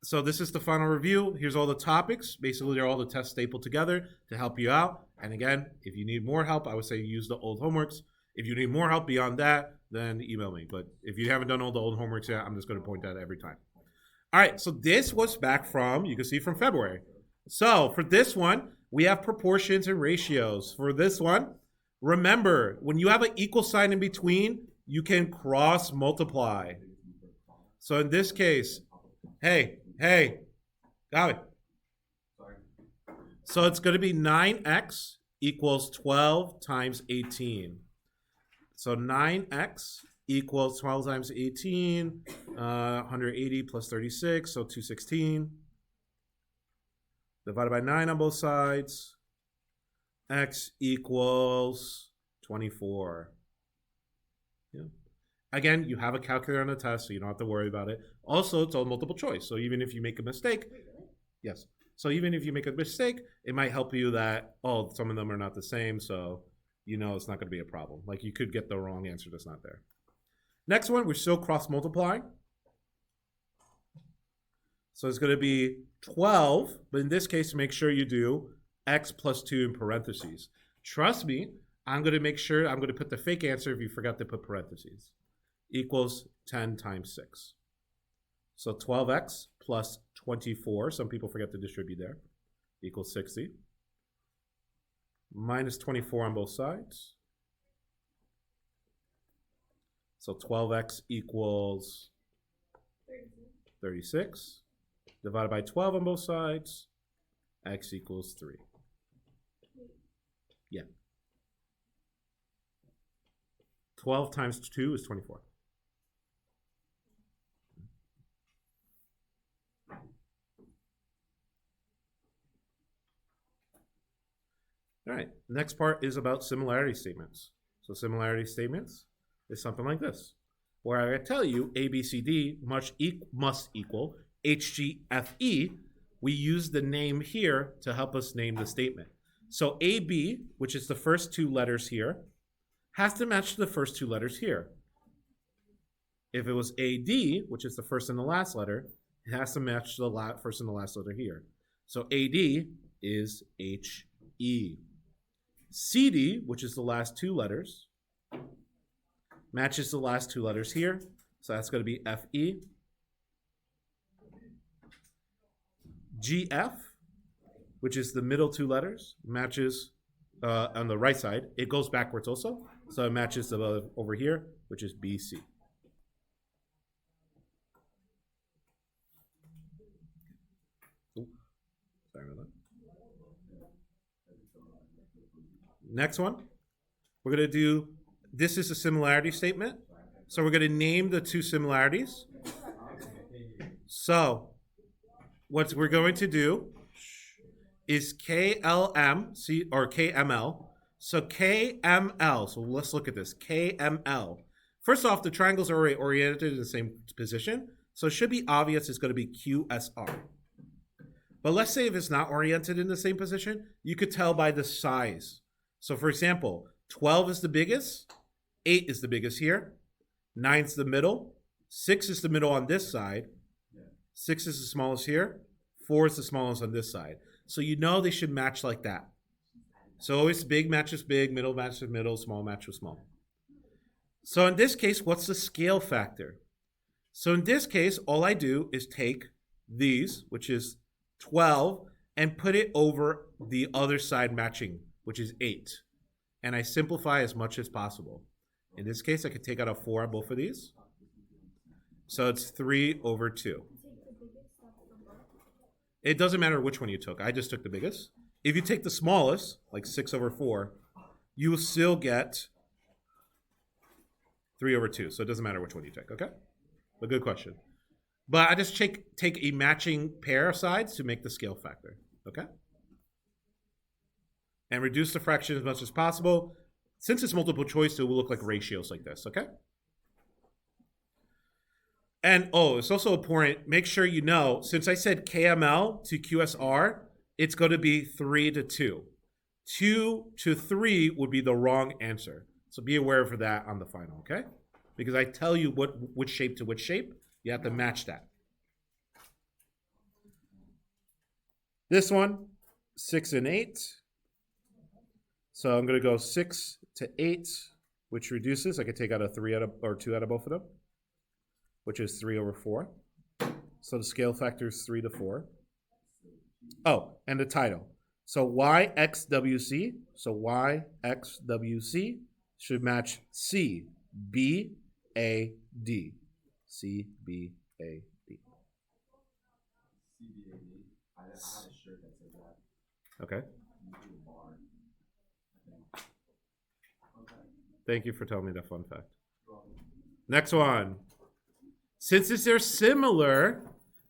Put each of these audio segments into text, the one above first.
So this is the final review. Here's all the topics. Basically, they're all the tests stapled together to help you out. And again, if you need more help, I would say use the old homeworks. If you need more help beyond that, then email me. But if you haven't done all the old homeworks yet, I'm just going to point that every time. All right, so this was back from, you can see from February. So for this one, we have proportions and ratios. For this one, remember, when you have an equal sign in between, you can cross multiply. So in this case, hey, got it. So it's going to be 9x equals 12 times 18. So 9x equals 12 times 18, 180 plus 36, so 216. Divided by 9 on both sides. X equals 24. Yeah. Again, you have a calculator on the test, so you don't have to worry about it. Also, it's all multiple choice, so even if you make a mistake, yes. So even if you make a mistake, it might help you that, oh, some of them are not the same, so you know it's not going to be a problem. Like you could get the wrong answer that's not there. Next one, we're still cross multiplying. So it's going to be 12, but in this case, make sure you do x plus 2 in parentheses. Trust me, I'm going to make sure, I'm going to put the fake answer if you forgot to put parentheses. Equals 10 times 6. So 12x plus 24, some people forget to distribute there, equals 60. Minus 24 on both sides. So 12x equals 36. Divided by 12 on both sides, x equals 3. Yeah. 12 times 2 is 24. All right, next part is about similarity statements. So similarity statements is something like this, where I tell you A, B, C, D must equal H, G, F, E. We use the name here to help us name the statement. So A, B, which is the first two letters here, has to match the first two letters here. If it was A, D, which is the first and the last letter, it has to match the first and the last letter here. So A, D is H, E. CD, which is the last two letters, matches the last two letters here. So that's going to be FE. GF, which is the middle two letters, matches on the right side. It goes backwards also. So it matches the over here, which is BC. Ooh, sorry about that. Next one, we're going to do, this is a similarity statement. So we're going to name the two similarities. So what we're going to do is KLM, or KML. So KML, so let's look at this, KML. First off, the triangles are already oriented in the same position, so it should be obvious it's going to be QSR. But let's say if it's not oriented in the same position, you could tell by the size. So for example, 12 is the biggest, 8 is the biggest here, 9 is the middle, 6 is the middle on this side, 6 is the smallest here, 4 is the smallest on this side. So you know they should match like that. So always big matches big, middle matches middle, small matches small. So in this case, what's the scale factor? So in this case, all I do is take these, which is 12, and put it over the other side matching, which is 8. And I simplify as much as possible. In this case, I could take out a 4 on both of these. So it's 3 over 2. It doesn't matter which one you took. I just took the biggest. If you take the smallest, like 6 over 4, you will still get 3 over 2. So it doesn't matter which one you take, okay? But good question. But I just take a matching pair of sides to make the scale factor, okay? And reduce the fraction as much as possible. Since it's multiple choice, it will look like ratios like this, okay? And, it's also important, make sure you know, since I said KML to QSR, it's going to be 3 to 2. 2 to 3 would be the wrong answer. So be aware of that on the final, okay? Because I tell you which shape to which shape, you have to match that. This one, 6 and 8. So I'm going to go 6 to 8, which reduces. I could take out a 3 out of, or 2 out of both of them, which is 3 over 4. So the scale factor is 3 to 4. Oh, and the title. So YXWC. So YXWC should match CBAD. CBAD. I have a shirt that says that. Okay. Thank you for telling me that fun fact. Next one. Since they're similar,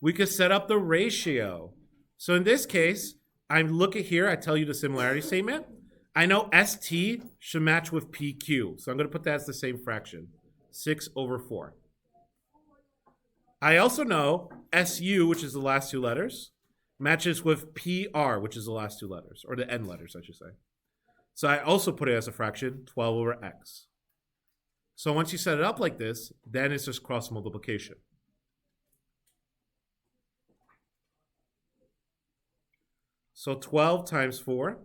we could set up the ratio. So in this case, I look at here, I tell you the similarity statement. I know ST should match with PQ. So I'm going to put that as the same fraction. 6 over 4. I also know SU, which is the last two letters, matches with PR, which is the last two letters, or the N letters, I should say. So I also put it as a fraction, 12 over X. So once you set it up like this, then it's just cross multiplication. So 12 times 4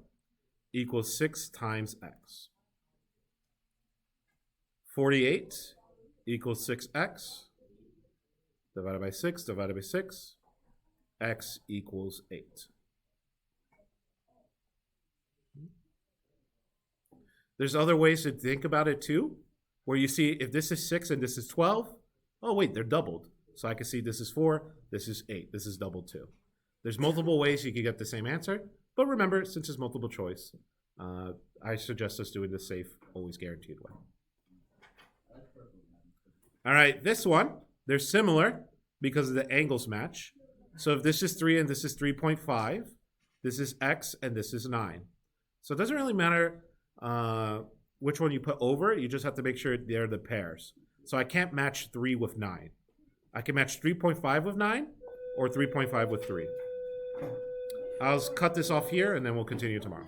equals 6 times X. 48 equals 6X. Divided by 6, divided by 6. X equals 8. There's other ways to think about it too, where you see if this is 6 and this is 12, oh wait, they're doubled. So I can see this is 4, this is 8, this is doubled too. There's multiple ways you can get the same answer, but remember, since it's multiple choice, I suggest us doing the safe, always guaranteed way. All right, this one, they're similar because of the angles match. So if this is 3 and this is 3.5, this is X and this is 9. So it doesn't really matter which one you put over, you just have to make sure they're the pairs. So I can't match 3 with 9. I can match 3.5 with 9 or 3.5 with 3. I'll cut this off here and then we'll continue tomorrow.